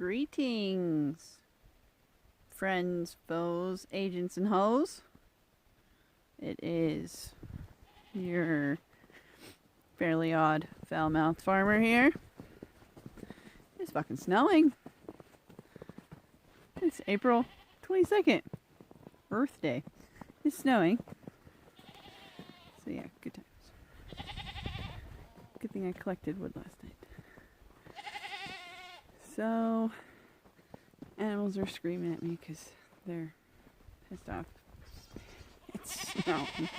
Greetings, friends, foes, agents, and hoes. It is your fairly odd, foul-mouthed farmer here. It's fucking snowing. It's April 22nd, Earth Day. It's snowing. So yeah, good times. Good thing I collected wood last night. So, animals are screaming at me because they're pissed off. It's snowing.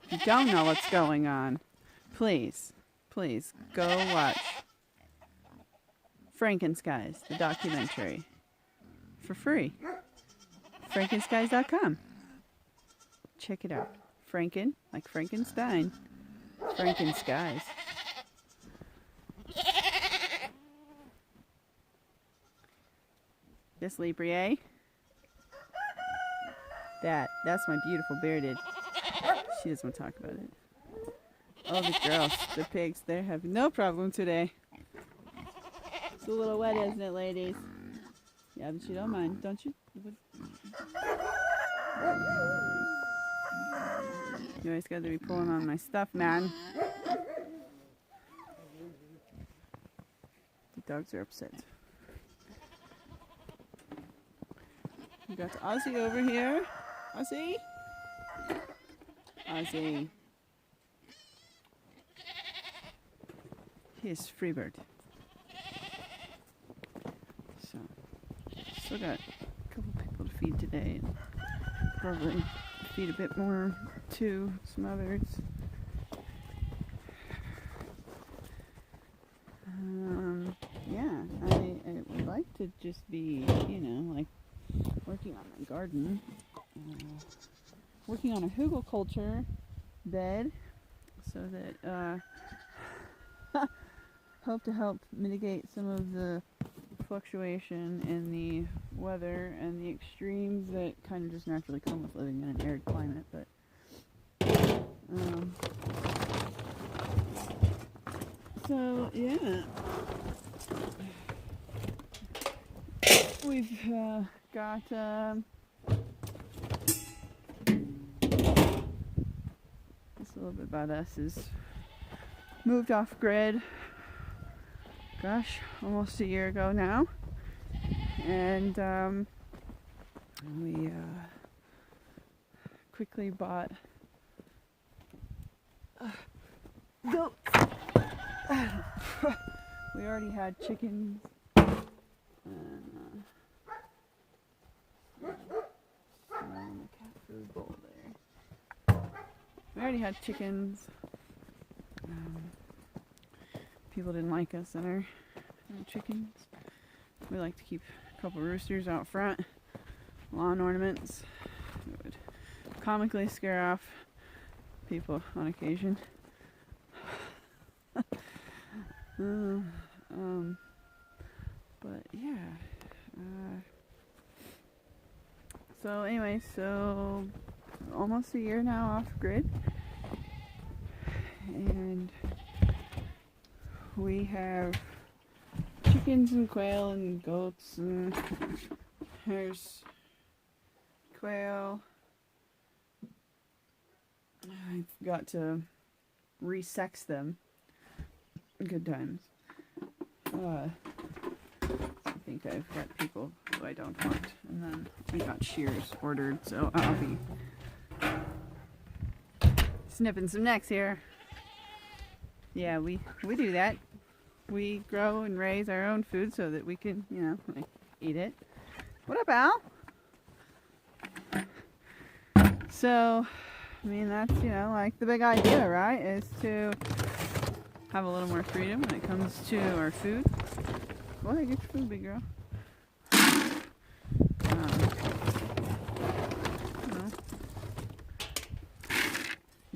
If you don't know what's going on, please go watch Frankenskies, the documentary, for free. Frankenskies.com. Check it out. Franken, like Frankenstein. Frankenskies. This Librier. That's my beautiful bearded. She doesn't want to talk about it. Oh, the girls, the pigs, they have no problem today. It's a little wet, isn't it, ladies? Yeah, but you don't mind, don't you? You always got to be pulling on my stuff, man. The dogs are upset. We got Ozzy over here. Ozzy? Ozzy. He's Freebird. So, still got a couple people to feed today. And probably feed a bit more to some others. Yeah, I would like to just be, like working on my garden. Working on a hugelkultur bed so that hope to help mitigate some of the fluctuation in the weather and the extremes that kind of just naturally come with living in an arid climate. But so yeah, we've got just a little bit about us is moved off grid, gosh, almost a year ago now, and we quickly bought goats. We already had chickens and the cat food bowl there. We already had chickens. People didn't like us and our chickens. We like to keep a couple roosters out front, lawn ornaments. It would comically scare off people on occasion. But yeah. So anyway, so almost a year now off grid, and we have chickens and quail and goats, and there's quail. I've got to resex them. Good times. I think I've got people who I don't want, and then we got shears ordered, so I'll be snipping some necks here. Yeah, we do that. We grow and raise our own food so that we can, like, eat it. What up, Al? So, I mean, that's, like the big idea, right? Is to have a little more freedom when it comes to our food. Go ahead, get your food, big girl.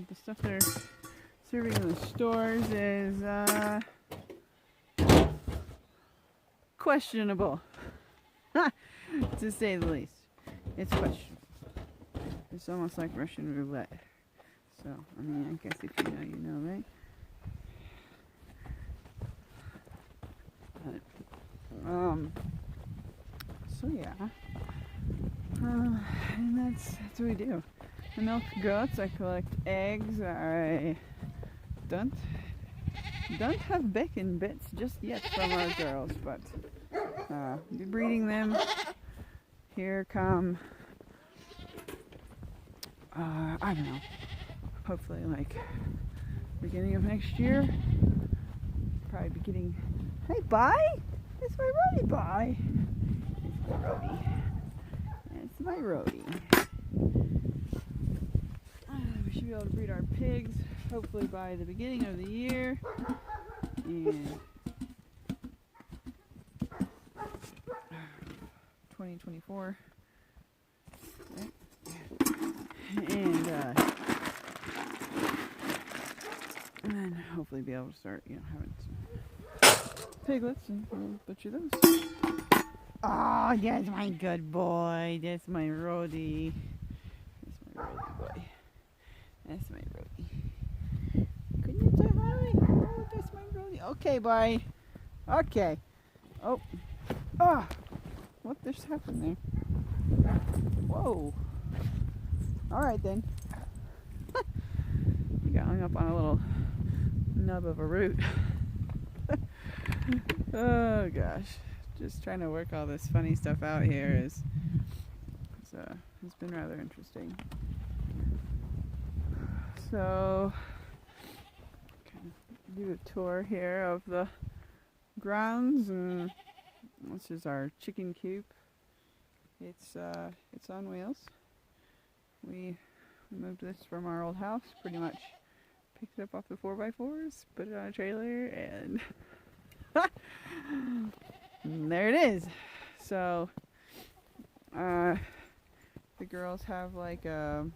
The stuff they're serving in the stores is questionable, to say the least. It's questionable. It's almost like Russian roulette. So, I mean, I guess if you know, you know, right? So yeah, and that's what we do. I milk goats. I collect eggs. I don't have bacon bits just yet from our girls, but be breeding them. Here come I don't know. Hopefully, like beginning of next year. Probably be getting. Hey, bye. It's my roadie, bye. It's my roadie. It's my roadie. We should be able to breed our pigs hopefully by the beginning of the year. And 2024. Right? And then hopefully be able to start, having some piglets and we'll butcher those. Oh, that's my good boy. That's my roadie. That's my roadie boy. That's my roadie. Couldn't you say hi? Oh, that's my roadie. Okay, bye. Okay. Oh. Ah. What just happened there? Whoa. Alright then. We got hung up on a little nub of a root. Oh gosh. Just trying to work all this funny stuff out here it's been rather interesting. So, do a tour here of the grounds, and this is our chicken coop. It's on wheels. We moved this from our old house, pretty much picked it up off the 4x4s, put it on a trailer, and there it is. So the girls have like a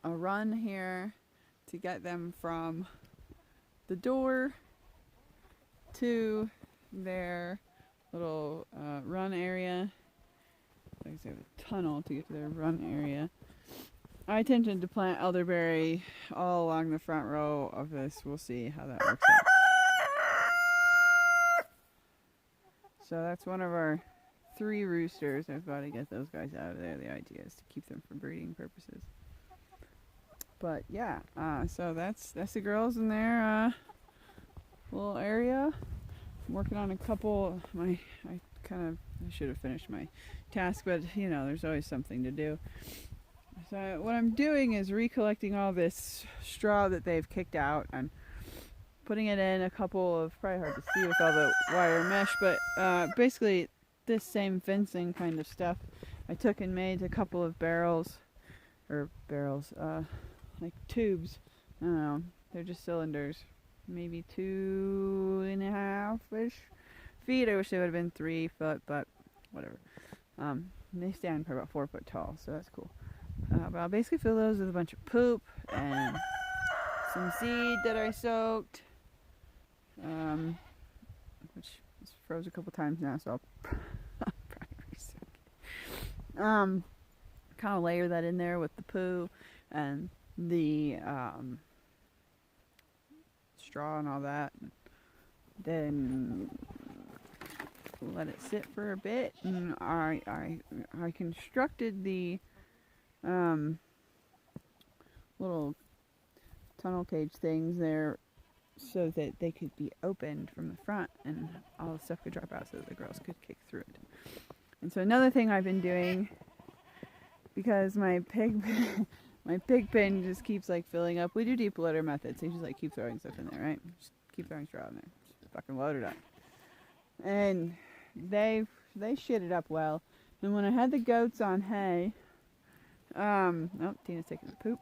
run here to get them from the door to their little run area. Like they have a tunnel to get to their run area. I intended to plant elderberry all along the front row of this. We'll see how that works out. So that's one of our 3 roosters. I've got to get those guys out of there. The idea is to keep them for breeding purposes. But yeah, so that's the girls in their little area. I'm working on a couple. I should have finished my task, but there's always something to do. So what I'm doing is recollecting all this straw that they've kicked out and putting it in a couple of, probably hard to see with all the wire mesh, but basically this same fencing kind of stuff. I took and made a couple of like tubes. I don't know, they're just cylinders, maybe 2.5-ish feet. I wish they would have been 3 foot, but whatever. They stand for about 4 foot tall, so that's cool. But I'll basically fill those with a bunch of poop and some seed that I soaked, which is froze a couple times now, so I'll probably resoak it. Kind of layer that in there with the poo and the straw and all that. Then let it sit for a bit, and I constructed the little tunnel cage things there so that they could be opened from the front and all the stuff could drop out so that the girls could kick through it. And so another thing I've been doing, because my pig pen just keeps like filling up. We do deep litter methods, so you just like keep throwing stuff in there, right? Just keep throwing straw in there. Just fucking load it up. And they shit it up well. And when I had the goats on hay, oh, Tina's taking a poop.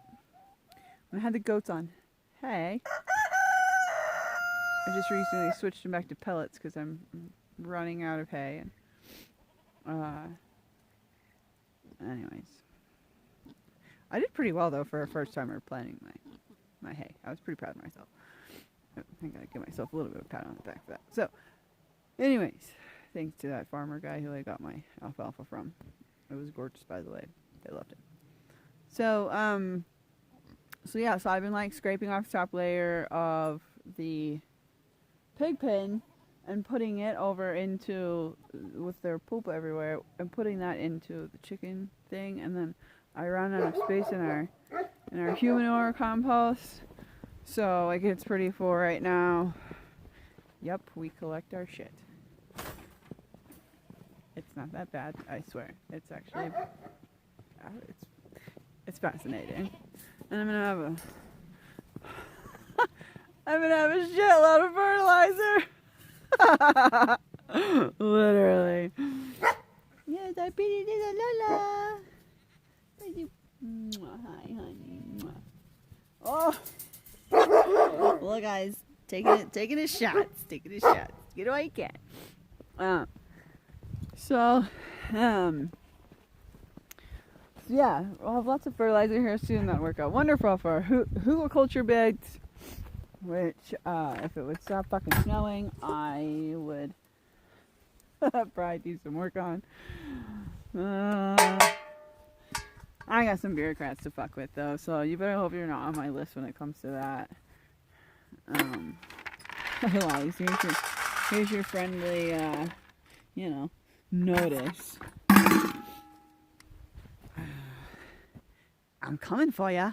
When I had the goats on hay, I just recently switched them back to pellets because I'm running out of hay. And anyways, I did pretty well though for a first timer planting my hay. I was pretty proud of myself. I think I give myself a little bit of a pat on the back for that. So, anyways, thanks to that farmer guy who I got my alfalfa from. It was gorgeous, by the way. They loved it. So, yeah, so I've been like scraping off the top layer of the pig pen and putting it over into, with their poop everywhere, and putting that into the chicken thing, and then I run out of space in our humanure compost, so like it's pretty full right now. Yep, we collect our shit. It's not that bad, I swear. It's actually, it's fascinating, and I'm gonna have a shitload of fertilizer. Literally. Yes, I pretty little Lola. Hi, honey. Oh. Well, guys, taking his shots. Get away, cat. Yeah, we'll have lots of fertilizer here soon. That'll work out wonderful for our hugelkultur beds, which, if it would stop fucking snowing, I would probably do some work on. I got some bureaucrats to fuck with, though, so you better hope you're not on my list when it comes to that. Otherwise, here's your friendly, notice. I'm coming for ya.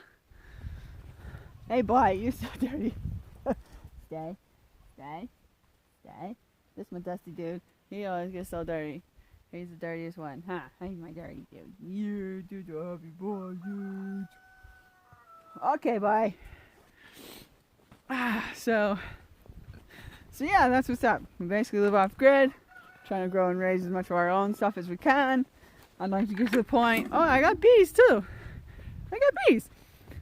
Hey, boy, you're so dirty. Stay. This is my dusty dude. He always gets so dirty. He's the dirtiest one. Huh? He's my dirty dude. Yeah, dude, a happy boy, dude. Okay, bye. So yeah, that's what's up. We basically live off grid, trying to grow and raise as much of our own stuff as we can. I'd like to get to the point. Oh, I got bees too.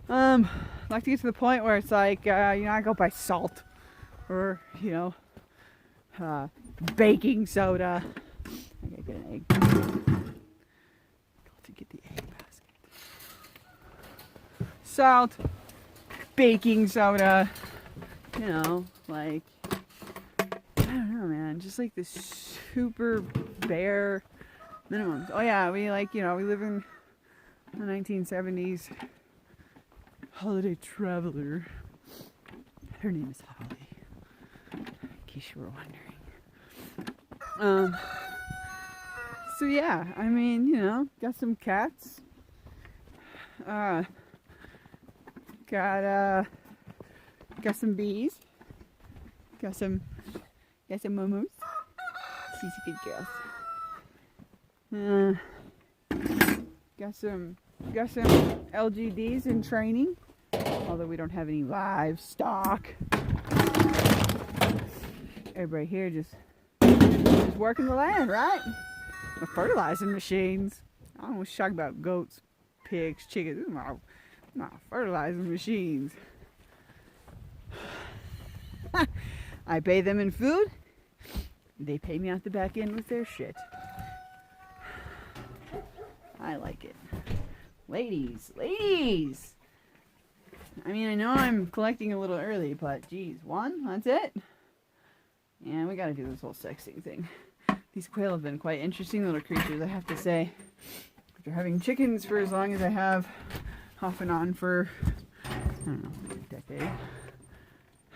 I'd like to get to the point where it's like, I go buy salt or, baking soda. I gotta get an egg. Got to get the egg basket. Salt, baking soda, like, I don't know, man, just like this super bare minimums. Oh yeah, we live in the 1970s. Holiday traveler. Her name is Holly, in case you were wondering. So yeah, I mean, got some cats. Got some bees. Got some mumus. She's a good girl. Got some LGDs in training, although we don't have any livestock. Everybody here just working the land, right? The fertilizing machines. I don't want to talk about goats, pigs, chickens. These are my fertilizing machines. I pay them in food. They pay me out the back end with their shit. I like it. Ladies! I mean, I know I'm collecting a little early, but geez, one? That's it? Yeah, we gotta do this whole sexing thing. These quail have been quite interesting little creatures, I have to say. After having chickens for as long as I have, off and on for, I don't know, a decade.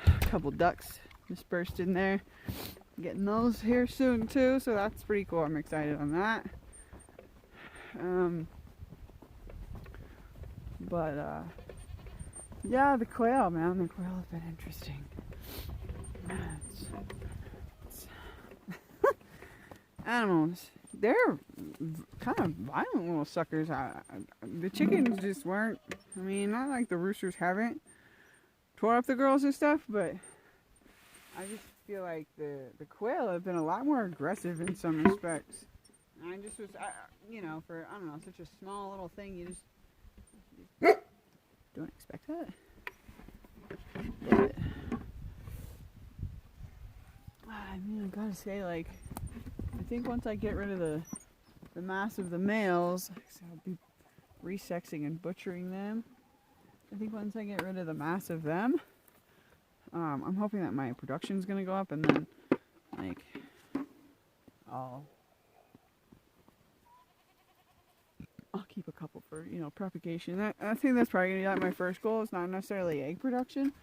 A couple ducks dispersed in there. Getting those here soon too, so that's pretty cool. I'm excited on that. Yeah, the quail, man. The quail have been interesting. Animals. They're kind of violent little suckers. The chickens just weren't, I mean, not like the roosters haven't tore up the girls and stuff, but I just feel like the quail have been a lot more aggressive in some respects. And I just was, for, I don't know, such a small little thing, you just don't expect that. But, I mean, I gotta say, like, I think once I get rid of the mass of the males, so I'll be resexing and butchering them. I think once I get rid of the mass of them, I'm hoping that my production's gonna go up, and then, like, I'll keep a couple for, propagation. I think that's probably gonna be like my first goal. It's not necessarily egg production,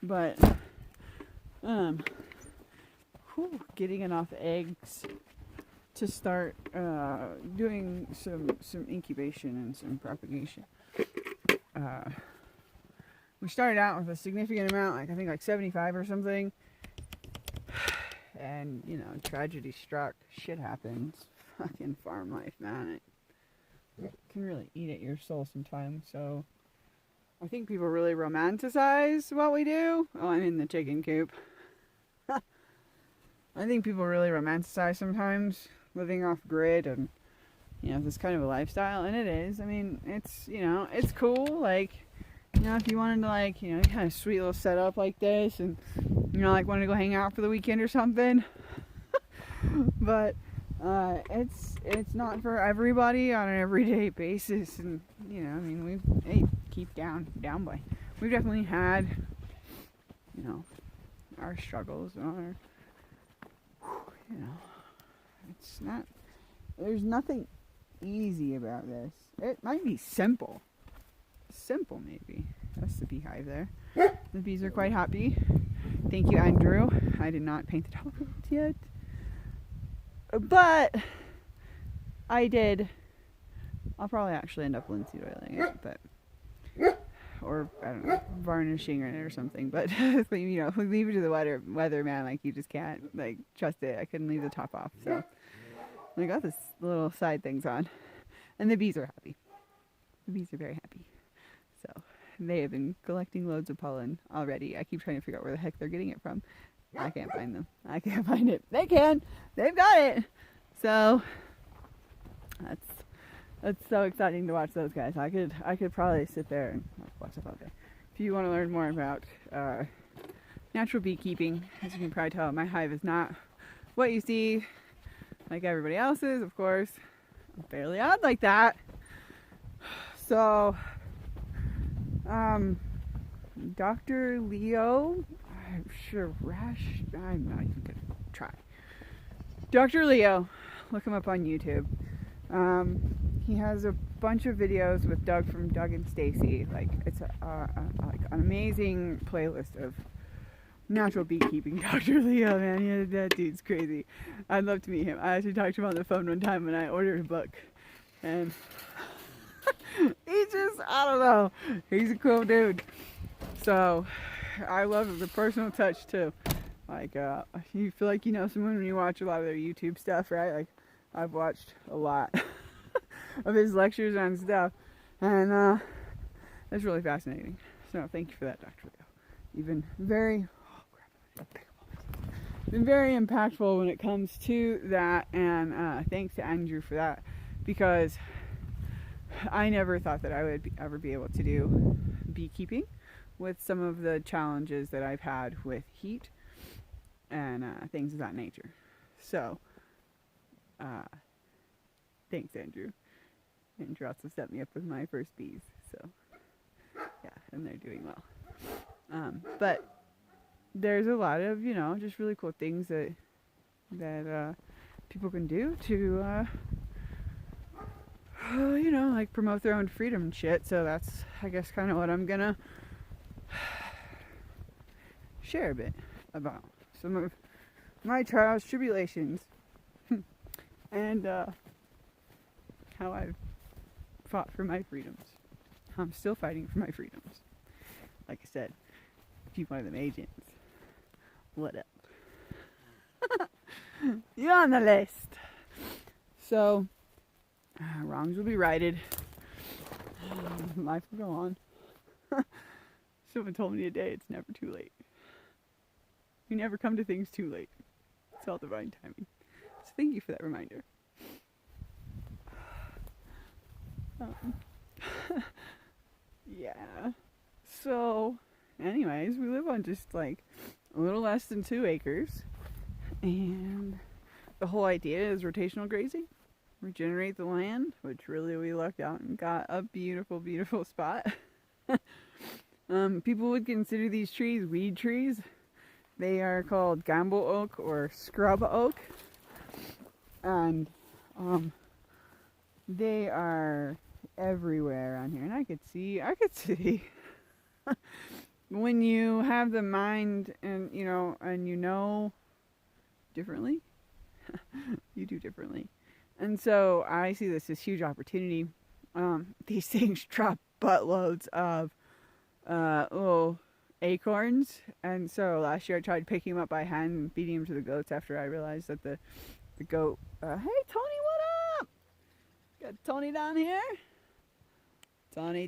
but getting enough eggs to start doing some incubation and some propagation. We started out with a significant amount, like I think like 75 or something, and you know, tragedy struck. Shit happens. Fucking farm life, man. It can really eat at your soul sometimes. So I think people really romanticize what we do. Oh, I'm in the chicken coop. I think people really romanticize sometimes living off grid and, you know, this kind of a lifestyle, and it is. I mean, it's, you know, it's cool. Like, you know, if you wanted to, like, you know, kind of sweet little setup like this, and, you know, like wanted to go hang out for the weekend or something. But it's not for everybody on an everyday basis, and, you know, I mean, keep down boy. We've definitely had, you know, our struggles and our, you know, it's not, there's nothing easy about this. It might be simple maybe. That's the beehive there. The bees are quite happy. Thank you, Andrew. I did not paint the top of it yet, but I did. I'll probably actually end up linseed oiling it, but, or I don't know, varnishing it or something. But you know, leave it to the weather, man. Like, you just can't, like, trust it. I couldn't leave the top off, so I got this little side things on, and the bees are happy. The bees are very happy. So they have been collecting loads of pollen already. I keep trying to figure out where the heck they're getting it from. I can't find them. I can't find it. They can. They've got it. So that's so exciting to watch those guys. I could probably sit there and watch them all day. If you want to learn more about natural beekeeping, as you can probably tell, my hive is not what you see like everybody else's, of course. I'm fairly odd like that. So, Dr. Leo, I'm not even gonna try. Dr. Leo, look him up on YouTube. He has a bunch of videos with Doug from Doug and Stacy. Like, it's like an amazing playlist of natural beekeeping. Dr. Leo, man, yeah, that dude's crazy. I'd love to meet him. I actually talked to him on the phone one time when I ordered a book, and he just, I don't know, he's a cool dude. So I love the personal touch too. Like, you feel like you know someone when you watch a lot of their YouTube stuff, right? Like, I've watched a lot of his lectures on stuff, and that's really fascinating. So thank you for that, Dr. Leo. You've been very impactful when it comes to that, and thanks to Andrew for that, because I never thought that I would ever be able to do beekeeping with some of the challenges that I've had with heat and things of that nature. So, thanks, Andrew. Andrew also set me up with my first bees, so yeah, and they're doing well. But there's a lot of, you know, just really cool things that people can do to you know, like promote their own freedom and shit. So that's, I guess, kind of what I'm gonna share a bit about. Some of my trials, tribulations, and how I've fought for my freedoms. I'm still fighting for my freedoms. Like I said, if you're one of them agents, what up? You're on the list. So, wrongs will be righted. Life will go on. Someone told me today it's never too late. You never come to things too late. It's all divine timing. So thank you for that reminder. Yeah. So, anyways, we live on just like a little less than 2 acres. And the whole idea is rotational grazing. Regenerate the land, which really we lucked out and got a beautiful, beautiful spot. People would consider these trees weed trees. They are called gamble oak or scrub oak. And they are everywhere around here. And I could see when you have the mind and you know differently. You do differently. And so I see this as huge opportunity. These things drop buttloads of little acorns. And so last year I tried picking them up by hand and feeding them to the goats after I realized that the goat, hey Tony, what up? Got Tony down here. Tony,